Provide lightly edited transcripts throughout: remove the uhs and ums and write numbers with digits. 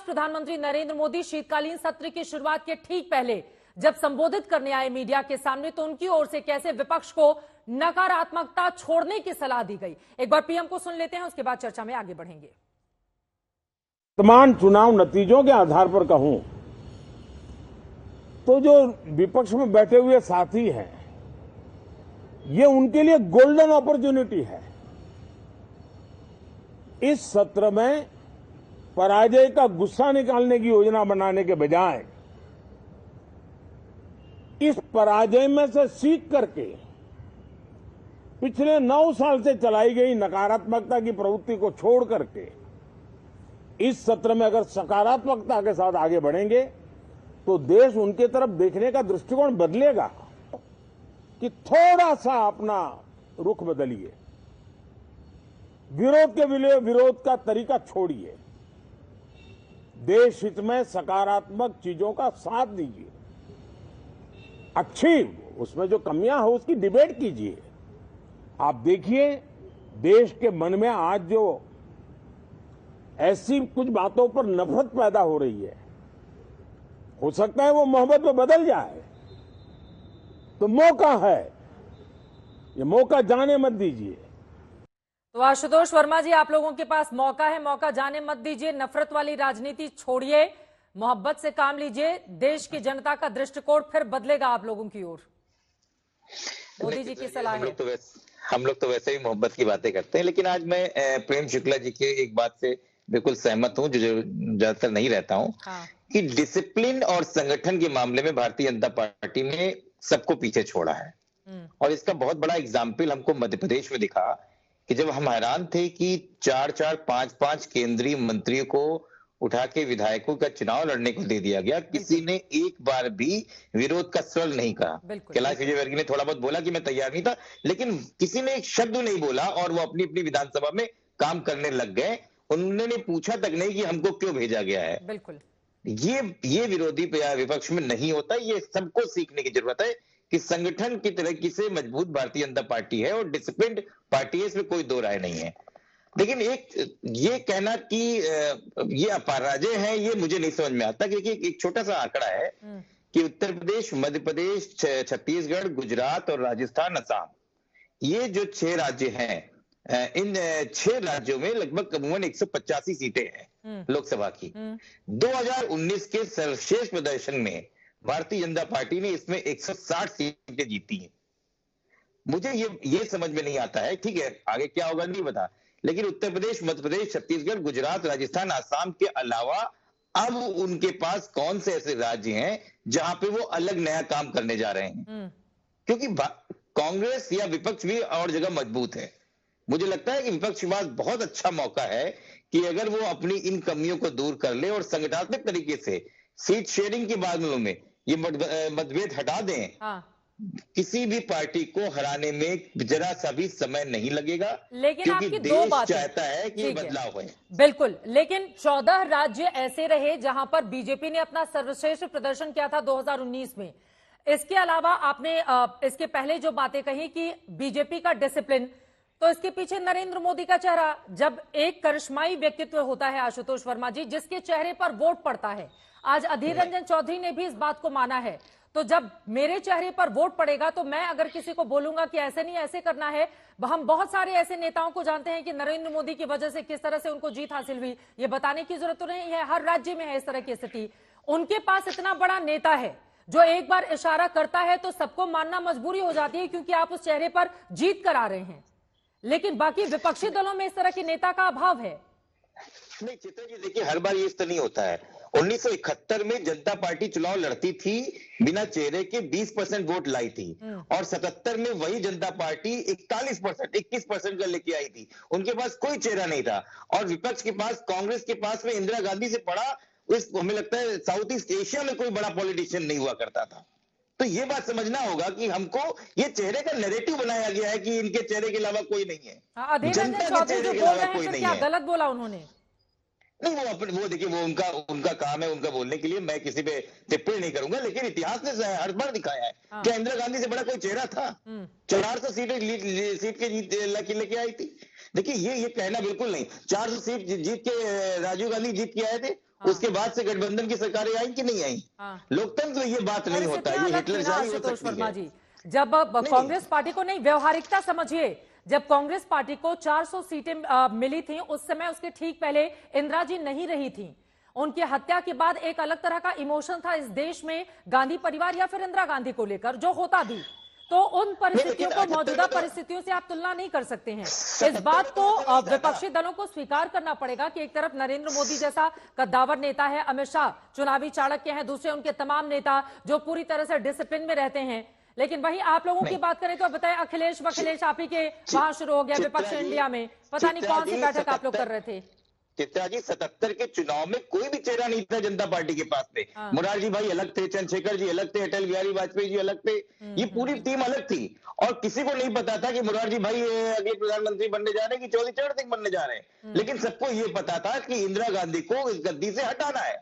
प्रधानमंत्री नरेंद्र मोदी शीतकालीन सत्र की शुरुआत के ठीक पहले जब संबोधित करने आए मीडिया के सामने तो उनकी ओर से कैसे विपक्ष को नकारात्मकता छोड़ने की सलाह दी गई। एक बार पीएम को सुन लेते हैं, उसके बाद चर्चा में आगे बढ़ेंगे। वर्तमान चुनाव नतीजों के आधार पर कहूं तो जो विपक्ष में बैठे हुए साथी हैं, ये उनके लिए गोल्डन अपॉर्चुनिटी है। इस सत्र में पराजय का गुस्सा निकालने की योजना बनाने के बजाय इस पराजय में से सीख करके पिछले 9 साल से चलाई गई नकारात्मकता की प्रवृत्ति को छोड़ करके इस सत्र में अगर सकारात्मकता के साथ आगे बढ़ेंगे तो देश उनके तरफ देखने का दृष्टिकोण बदलेगा कि थोड़ा सा अपना रुख बदलिए, विरोध के विरोध का तरीका छोड़िए, देश हित में सकारात्मक चीजों का साथ दीजिए, अच्छी उसमें जो कमियां हो उसकी डिबेट कीजिए। आप देखिए देश के मन में आज जो ऐसी कुछ बातों पर नफरत पैदा हो रही है, हो सकता है वो मोहब्बत में बदल जाए, तो मौका है, ये मौका जाने मत दीजिए। तो आशुतोष वर्मा जी, आप लोगों के पास मौका है, मौका जाने मत दीजिए, नफरत वाली राजनीति छोड़िए, मोहब्बत से काम लीजिए, देश की जनता का दृष्टिकोण फिर बदलेगा आप लोगों की ओर। मोदी जी की सलाह है। हम लोग तो वैसे ही मोहब्बत की बातें करते हैं, लेकिन आज मैं प्रेम शुक्ला जी के एक बात से बिल्कुल सहमत हूं जो ज्यादातर नहीं रहता हूं। हाँ। कि डिसिप्लिन और संगठन के मामले में भारतीय जनता पार्टी ने सबको पीछे छोड़ा है। और इसका बहुत बड़ा एग्जाम्पल हमको मध्य प्रदेश में दिखा कि जब हम हैरान थे कि 4-4, 5-5 केंद्रीय मंत्रियों को उठा के विधायकों का चुनाव लड़ने को दे दिया गया, किसी ने एक बार भी विरोध का स्वर नहीं कहा। कैलाश विजयवर्गीय ने थोड़ा बहुत बोला कि मैं तैयार नहीं था, लेकिन किसी ने एक शब्द नहीं बोला और वो अपनी अपनी विधानसभा में काम करने लग गए। उन्होंने पूछा तक नहीं कि हमको क्यों भेजा गया है। बिल्कुल ये विरोधी विपक्ष में नहीं होता। ये सबको सीखने की जरूरत है कि संगठन की तरह से मजबूत भारतीय जनता पार्टी है और डिसिप्लिन्ड पार्टी है, इसमें कोई दो राय नहीं है। लेकिन ये कहना कि ये अपराजय है, ये मुझे नहीं समझ में आता, क्योंकि एक छोटा सा आंकड़ा है कि उत्तर प्रदेश, मध्य प्रदेश, छत्तीसगढ़, गुजरात और राजस्थान, असम, ये जो 6 राज्य हैं, इन 6 राज्यों में लगभग अमूमन 185 सीटें हैं लोकसभा की। 2019 के सर्वश्रेष्ठ प्रदर्शन में भारतीय जनता पार्टी ने इसमें 160 सीटें जीती हैं। मुझे ये समझ में नहीं आता है, ठीक है आगे क्या होगा नहीं पता, लेकिन उत्तर प्रदेश, मध्य प्रदेश, छत्तीसगढ़, गुजरात, राजस्थान, आसाम के अलावा अब उनके पास कौन से ऐसे राज्य हैं जहां पे वो अलग नया काम करने जा रहे हैं। क्योंकि कांग्रेस या विपक्ष भी और जगह मजबूत है। मुझे लगता है कि विपक्ष के पास बहुत अच्छा मौका है कि अगर वो अपनी इन कमियों को दूर कर ले और संगठनात्मक तरीके से सीट शेयरिंग के मामलों में ये मतभेद हटा दें। हाँ। किसी भी पार्टी को हराने में जरा सा भी समय नहीं लगेगा, लेकिन आपकी दो बातें चाहता है कि बदलाव हो। बिल्कुल, लेकिन 14 राज्य ऐसे रहे जहां पर बीजेपी ने अपना सर्वश्रेष्ठ प्रदर्शन किया था 2019 में। इसके अलावा आपने इसके पहले जो बातें कही कि बीजेपी का डिसिप्लिन, तो इसके पीछे नरेंद्र मोदी का चेहरा। जब एक करिश्माई व्यक्तित्व होता है आशुतोष वर्मा जी, जिसके चेहरे पर वोट पड़ता है, आज अधीर रंजन चौधरी ने भी इस बात को माना है, तो जब मेरे चेहरे पर वोट पड़ेगा तो मैं अगर किसी को बोलूंगा कि ऐसे नहीं ऐसे करना है। हम बहुत सारे ऐसे नेताओं को जानते हैं कि नरेंद्र मोदी की वजह से किस तरह से उनको जीत हासिल हुई, ये बताने की जरूरत तो नहीं है, हर राज्य में है इस तरह की स्थिति। उनके पास इतना बड़ा नेता है जो एक बार इशारा करता है तो सबको मानना मजबूरी हो जाती है, क्योंकि आप उस चेहरे पर जीत कर आ रहे हैं। लेकिन बाकी विपक्षी दलों में इस तरह के नेता का अभाव है। नहीं चित्रा जी, देखिए हर बार ये तो नहीं होता है। 1971 में जनता पार्टी चुनाव लड़ती थी, बिना चेहरे के 20% वोट लाई थी, और 77 में वही जनता पार्टी 41%, 21% का लेके आई थी। उनके पास कोई चेहरा नहीं था। और विपक्ष के पास, कांग्रेस के पास में इंदिरा गांधी से बड़ा, हमें लगता है साउथ ईस्ट एशिया में कोई बड़ा पॉलिटिशियन नहीं हुआ करता था। तो ये बात समझना होगा कि हमको ये चेहरे का नैरेटिव बनाया गया है कि इनके चेहरे के अलावा कोई नहीं है। जनता के चेहरे के अलावा कोई नहीं है। गलत बोला उन्होंने? नहीं, वो देखिए, वो उनका काम है उनका बोलने के लिए, मैं किसी पे टिप्पणी नहीं करूंगा, लेकिन इतिहास ने हर बार दिखाया है। क्या इंदिरा गांधी से बड़ा कोई चेहरा था? 400 सीट के लेके आई थी। देखिए ये कहना बिल्कुल नहीं। 400 सीट जीत के राजीव गांधी जीत के आए थे, उसके बाद से गठबंधन की सरकारें आई कि नहीं आई? लोकतंत्र में ये बात नहीं होता, ये हिटलरशाही हो सकती है। जी, जब कांग्रेस पार्टी को, नहीं व्यवहारिकता समझिए, जब कांग्रेस पार्टी को 400 सीटें मिली थी, उस समय उसके ठीक पहले इंदिरा जी नहीं रही थी। उनकी हत्या के बाद एक अलग तरह का इमोशन था इस देश में गांधी परिवार या फिर इंदिरा गांधी को लेकर, जो होता भी। तो उन परिस्थितियों को मौजूदा परिस्थितियों से आप तुलना नहीं कर सकते हैं। इस बात को विपक्षी दलों को स्वीकार करना पड़ेगा कि एक तरफ नरेंद्र मोदी जैसा कद्दावर नेता है, अमित शाह चुनावी चाणक्य हैं, दूसरे उनके तमाम नेता जो पूरी तरह से डिसिप्लिन में रहते हैं। लेकिन वही आप लोगों की बात करें तो बताएं, अखिलेश आप ही के वहां शुरू हो गया विपक्ष इंडिया में, पता नहीं कौन सी बैठक आप लोग कर रहे थे। चित्रा जी, 77 के चुनाव में कोई भी चेहरा नहीं था जनता पार्टी के पास में। मुरारजी भाई अलग थे, चंद्रशेखर जी अलग थे, अटल बिहारी वाजपेयी जी अलग थे, ये पूरी टीम अलग थी। और किसी को नहीं पता था कि मुरारजी भाई अगले प्रधानमंत्री बनने जा रहे हैं कि चौधरी चरण सिंह बनने जा रहे हैं। लेकिन सबको ये पता था कि इंदिरा गांधी को इस गद्दी से हटाना है।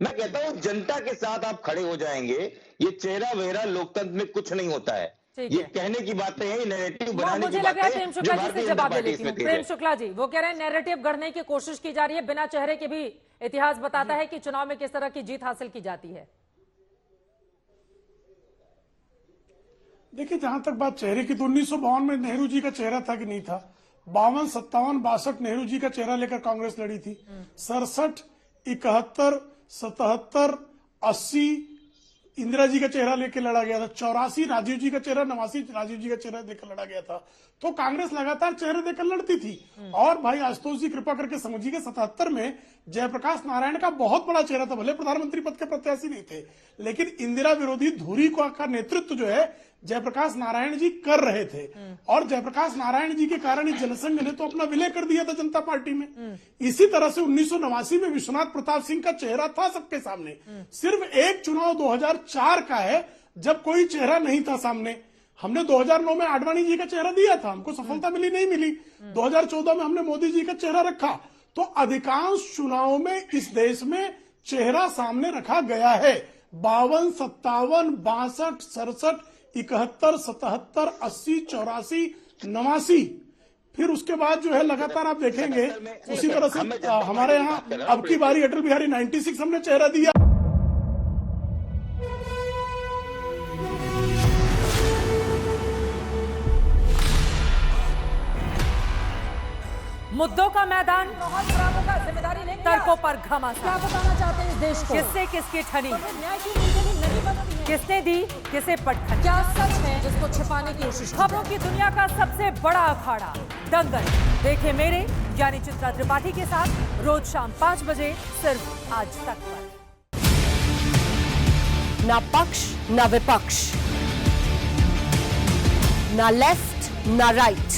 मैं कहता हूं जनता के साथ आप खड़े हो जाएंगे, ये चेहरा वेहरा लोकतंत्र में कुछ नहीं होता है। ये कहने की बातें हैं, नैरेटिव बनाने की बातें हैं। प्रेम शुक्ला जी से जवाब दे लेती हूं। प्रेम शुक्ला जी, वो कह रहे हैं नैरेटिव गढ़ने की कोशिश की जा रही है, बिना चेहरे के भी इतिहास बताता है कि चुनाव में किस तरह की जीत हासिल की जाती है। देखिए, जहां तक बात चेहरे की, तो 1952 में नेहरू जी का चेहरा था कि नहीं था? 52, 57, 62 नेहरू जी का चेहरा लेकर कांग्रेस लड़ी थी। 67, 71, 77, 80 इंदिरा जी का चेहरा लेकर लड़ा गया था। 84 राजीव जी का चेहरा, 89 राजीव जी का चेहरा देकर लड़ा गया था। तो कांग्रेस लगातार चेहरे देकर लड़ती थी। और भाई आशुतोष जी कृपा करके समझिए, 77 में जयप्रकाश नारायण का बहुत बड़ा चेहरा था, भले प्रधानमंत्री पद के प्रत्याशी नहीं थे, लेकिन इंदिरा विरोधी धुरी का नेतृत्व जो है जयप्रकाश नारायण जी कर रहे थे। और जयप्रकाश नारायण जी के कारण ही जनसंघ ने तो अपना विलय कर दिया था जनता पार्टी में। इसी तरह से 1989 में विश्वनाथ प्रताप सिंह का चेहरा था सबके सामने। सिर्फ एक चुनाव 2004 का है जब कोई चेहरा नहीं था सामने। हमने 2009 में आडवाणी जी का चेहरा दिया था, हमको सफलता मिली नहीं मिली। 2014 में हमने मोदी जी का चेहरा रखा। तो अधिकांश चुनावों में इस देश में चेहरा सामने रखा गया है। 52, 57, 62, 67, 71, 77, 80, 84, 89, फिर उसके बाद जो है लगातार आप देखेंगे उसी तरह से हमारे यहाँ अब की बारी अटल बिहारी 96 हमने चेहरा दिया। मुद्दों का मैदान, जिम्मेदारी लेंगे, तर्कों पर घमासान। क्या बताना चाहते हैं इस देश को? किससे किसकी ठनी, किसने दी किसे पटखनी, क्या सच है जिसको छिपाने की कोशिश? खबरों की दुनिया का सबसे बड़ा अखाड़ा दंगल देखे मेरे यानी चित्रा त्रिपाठी के साथ रोज शाम 5 बजे सिर्फ आज तक पर। ना पक्ष ना विपक्ष, ना लेफ्ट ना राइट,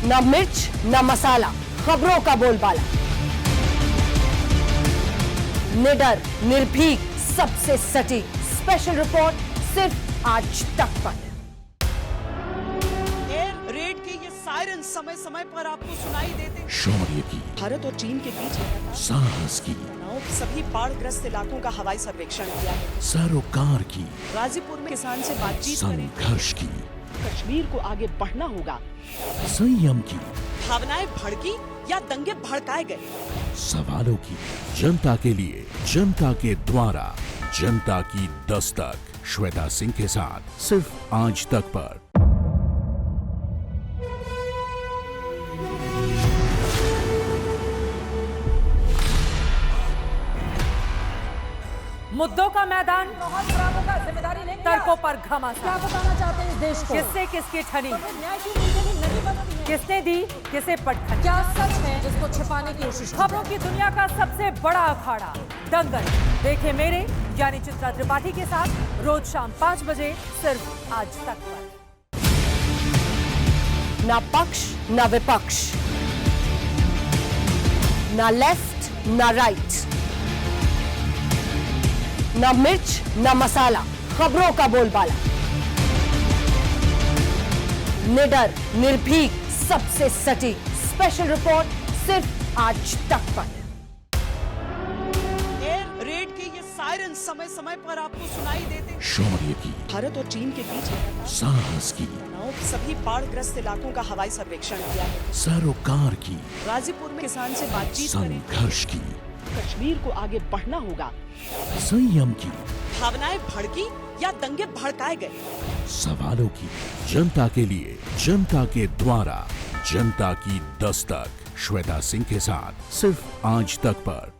ना मिर्च ना मसाला, खबरों का बोलबाला, निडर निर्भीक सबसे सटीक स्पेशल रिपोर्ट सिर्फ आज तक पर। एयर रेड के ये सायरन समय समय पर आपको सुनाई देते। शौर्य की, भारत और चीन के बीच साहस की, सभी बाढ़ग्रस्त इलाकों का हवाई सर्वेक्षण किया है। सरोकार की, गाजीपुर में किसान से बातचीत करें। संघर्ष की, कश्मीर को आगे बढ़ना होगा। संयम की, भावनाएं भड़की या दंगे भड़काए गए। सवालों की, जनता के लिए, जनता के द्वारा, जनता की दस्तक। श्वेता सिंह के साथ सिर्फ आज तक पर। मुद्दों का मैदान, जिम्मेदारी लेंगे, तर्कों पर घमासान। क्या बताना चाहते हैं इस देश को? किससे किसकी ठनी, किसने दी किसे पटखनी, क्या सच है जिसको छिपाने की कोशिश? खबरों की दुनिया का सबसे बड़ा अखाड़ा दंगल देखे मेरे यानी चित्रा त्रिपाठी के साथ रोज शाम 5 बजे सिर्फ आज तक पर। ना पक्ष ना विपक्ष, ना लेफ्ट ना राइट, ना मिर्च ना मसाला, खबरों का बोलबाला, निडर निर्भीक सबसे सटीक स्पेशल रिपोर्ट सिर्फ आज तक पर। एयर रेड के ये सायरन समय समय पर आपको सुनाई देते हैं। शौर्य की, भारत और चीन के बीच लगातार साहस की, तनाव, सभी बाढ़ग्रस्त इलाकों का हवाई सर्वेक्षण किया है। सरोकार की, गाजीपुर में किसान से बातचीत करें। संघर्ष की, कश्मीर को आगे बढ़ना होगा। संयम की, भावनाएं भड़की या दंगे भड़काए गए। सवालों की, जनता के लिए, जनता के द्वारा, जनता की दस्तक। श्वेता सिंह के साथ सिर्फ आज तक पर।